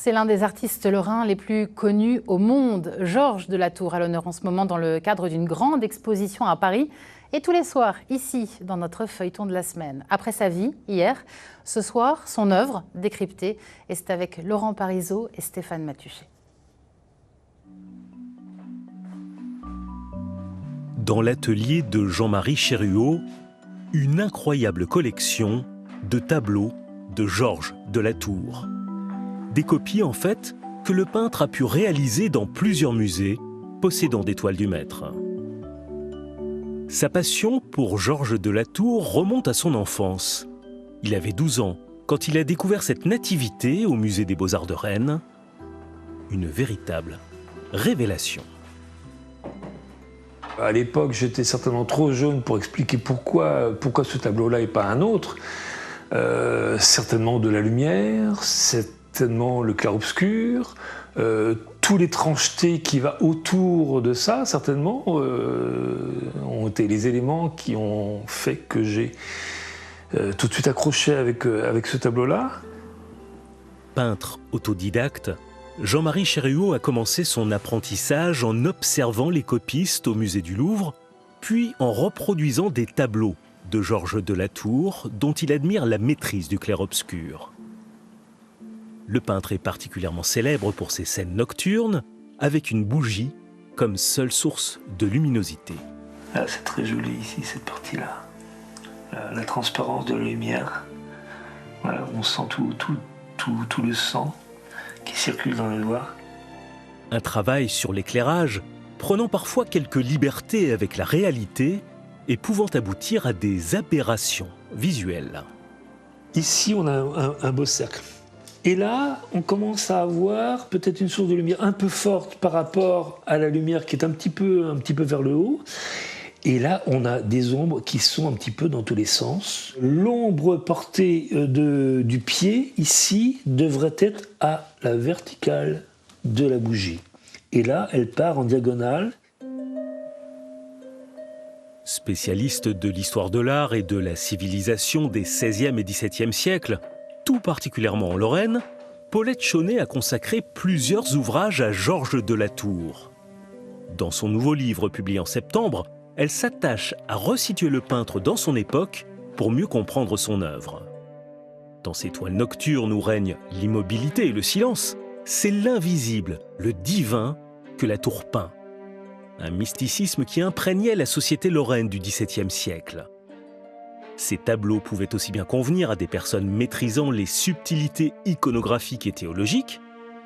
c'est l'un des artistes lorrains les plus connus au monde. Georges de la Tour à l'honneur en ce moment dans le cadre d'une grande exposition à Paris. Et tous les soirs, ici, dans notre feuilleton de la semaine. Après sa vie, hier, ce soir, son œuvre décryptée. Et c'est avec Laurent Parisot et Stéphane Matuchet. Dans l'atelier de Jean-Marie Chéruot, une incroyable collection de tableaux de Georges de la Tour. Des copies, en fait, que le peintre a pu réaliser dans plusieurs musées possédant des toiles du maître. Sa passion pour Georges de la Tour remonte à son enfance. Il avait 12 ans quand il a découvert cette nativité au musée des Beaux-Arts de Rennes. Une véritable révélation. À l'époque, j'étais certainement trop jeune pour expliquer pourquoi ce tableau-là et pas un autre. Certainement de la lumière, certainement le clair-obscur, tous les tranchetés qui va autour de ça, certainement, ont été les éléments qui ont fait que j'ai tout de suite accroché avec ce tableau-là. Peintre autodidacte, Jean-Marie Chéruot a commencé son apprentissage en observant les copistes au musée du Louvre, puis en reproduisant des tableaux de Georges de la Tour, dont il admire la maîtrise du clair-obscur. Le peintre est particulièrement célèbre pour ses scènes nocturnes, avec une bougie comme seule source de luminosité. Ah, c'est très joli ici, cette partie-là. La transparence de la lumière. Voilà, on sent tout le sang qui circule dans le doigt. Un travail sur l'éclairage, prenant parfois quelques libertés avec la réalité et pouvant aboutir à des aberrations visuelles. Ici, on a un beau cercle. Et là, on commence à avoir peut-être une source de lumière un peu forte par rapport à la lumière qui est un petit peu vers le haut. Et là, on a des ombres qui sont un petit peu dans tous les sens. L'ombre portée du pied, ici, devrait être à la verticale de la bougie. Et là, elle part en diagonale. Spécialiste de l'histoire de l'art et de la civilisation des XVIe et XVIIe siècles, tout particulièrement en Lorraine, Paulette Chaunet a consacré plusieurs ouvrages à Georges de la Tour. Dans son nouveau livre publié en septembre, elle s'attache à resituer le peintre dans son époque pour mieux comprendre son œuvre. Dans ces toiles nocturnes où règne l'immobilité et le silence, c'est l'invisible, le divin, que la Tour peint. Un mysticisme qui imprégnait la société lorraine du XVIIe siècle. Ces tableaux pouvaient aussi bien convenir à des personnes maîtrisant les subtilités iconographiques et théologiques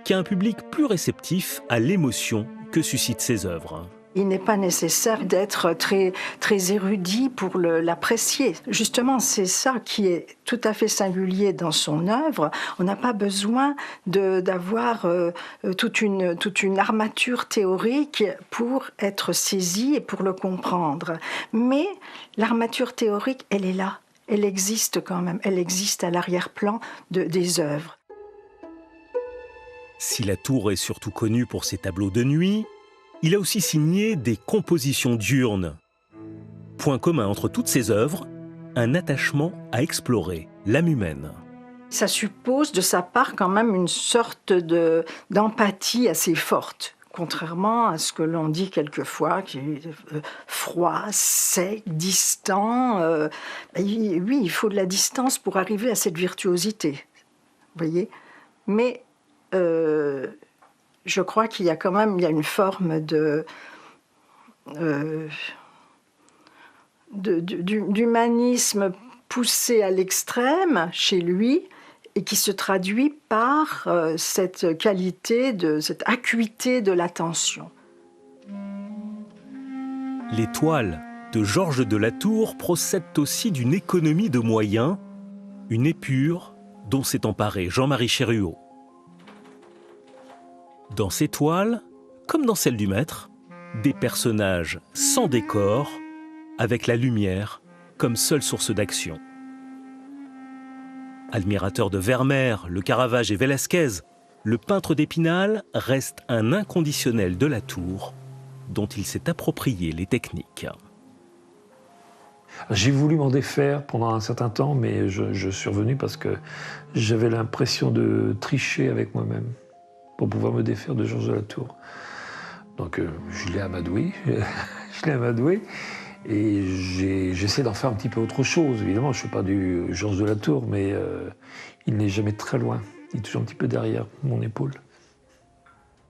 qu'à un public plus réceptif à l'émotion que suscitent ces œuvres. Il n'est pas nécessaire d'être très, très érudit pour l'apprécier. Justement, c'est ça qui est tout à fait singulier dans son œuvre. On n'a pas besoin d'avoir toute une armature théorique pour être saisi et pour le comprendre. Mais l'armature théorique, elle est là. Elle existe quand même. Elle existe à l'arrière-plan des œuvres. Si la Tour est surtout connue pour ses tableaux de nuit, il a aussi signé des compositions diurnes. Point commun entre toutes ces œuvres, un attachement à explorer l'âme humaine. Ça suppose de sa part quand même une sorte d'empathie assez forte, contrairement à ce que l'on dit quelquefois, qui est froid, sec, distant. Oui, il faut de la distance pour arriver à cette virtuosité, vous voyez. Mais je crois qu'il y a quand même une forme d'humanisme poussé à l'extrême chez lui et qui se traduit par cette qualité, cette acuité de l'attention. Les toiles de Georges de la Tour procèdent aussi d'une économie de moyens, une épure dont s'est emparé Jean-Marie Chéruot. Dans ces toiles, comme dans celles du maître, des personnages sans décor, avec la lumière comme seule source d'action. Admirateur de Vermeer, Le Caravage et Velázquez, le peintre d'Épinal reste un inconditionnel de la Tour, dont il s'est approprié les techniques. J'ai voulu m'en défaire pendant un certain temps, mais je suis revenu parce que j'avais l'impression de tricher avec moi-même. pour pouvoir me défaire de Georges de la Tour. Donc je l'ai amadoué, et j'essaie d'en faire un petit peu autre chose. Évidemment, je ne fais pas du Georges de la Tour, mais il n'est jamais très loin. Il est toujours un petit peu derrière mon épaule.